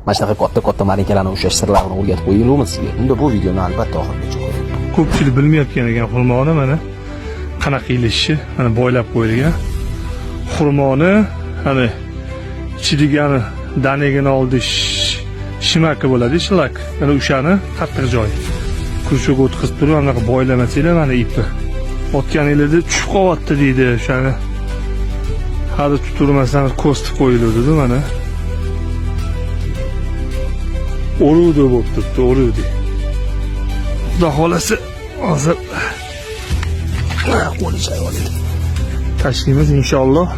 mana shunaqa katta malikalarni ushlash sirlarini o'rgatib qo'yaylikmi sizga? Unda bu videoni albatta oxirigacha ko'ring. Ko'pchilik bilmayotgan ekan xurmoni mana qanaqa ilishishi, mana boylab qo'yilgan. Xurmoni mana ichidagi danagini oldi shimaki bo'ladi, shlak. Mana o'shani qattiq joy. Kurshak o'tkazib turib, anaqa boylamasanglar mana ipi. Otganingizda tushib qolyapti deydi, o'shani. Hali tuturmasdan ko'stib qo'yiladi mana. O'ruvdi bo'lib turibdi, o'ruvdi. Xudo xolasa hozir qo'lichay oladi. Tashlaymiz inshaalloh.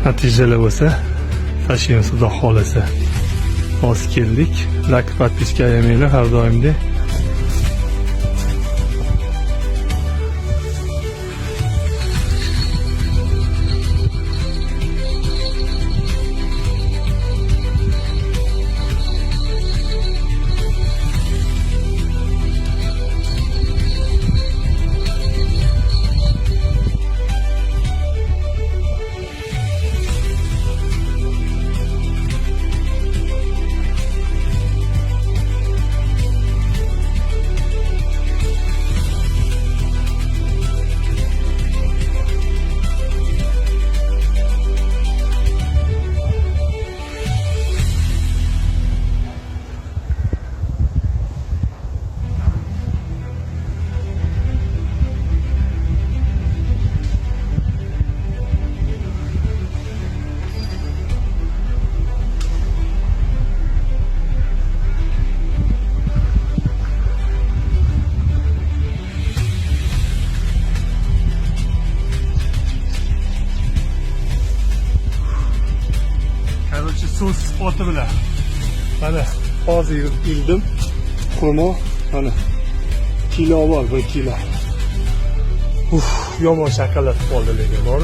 Natijalar bo'lsa, tashlaymiz xudo xolasa. Hozir keldik. Like, podpiska ayamanglar har doimdek. Suv spoti bilan mana hozir ildim. Xurmo mana kilo bor, 1 kilo. Yomon shakallatib qoldi lekin bor.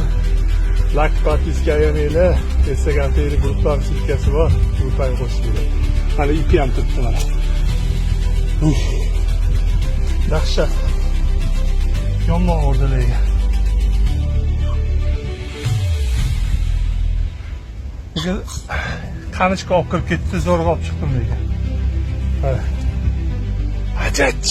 Like, podpiska ayamanglar. Instagram guruhlar silkasi bor. Gruppaga qo'shinglar. Mana ipi ham turibdi mana. Dahshat. Yomon o'rdi lekin. Qanichga olib kirib ketdi, zo'rg'a olib chiqdim degan. Ajach.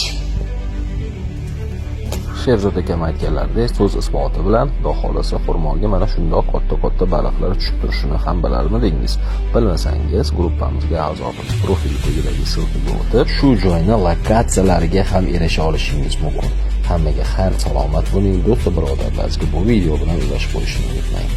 Sherzod akam aytganlaridek, so'z isboti bilan Xudo xolasa xurmoga mana shundoq katta baliqlar tushib turishini ham bilarmidingiz? Bilmasangiz, gruppamizga a'zo bo'lib, profil tagidagi ссылkaga o'tib, shu joyning lokatsiyalariga ham erisha olishingiz mumkin. Hammaga xayr, salomat bo'ling, do'st birodarlaringizga bu video bilan ulashib qo'yishni unutmang.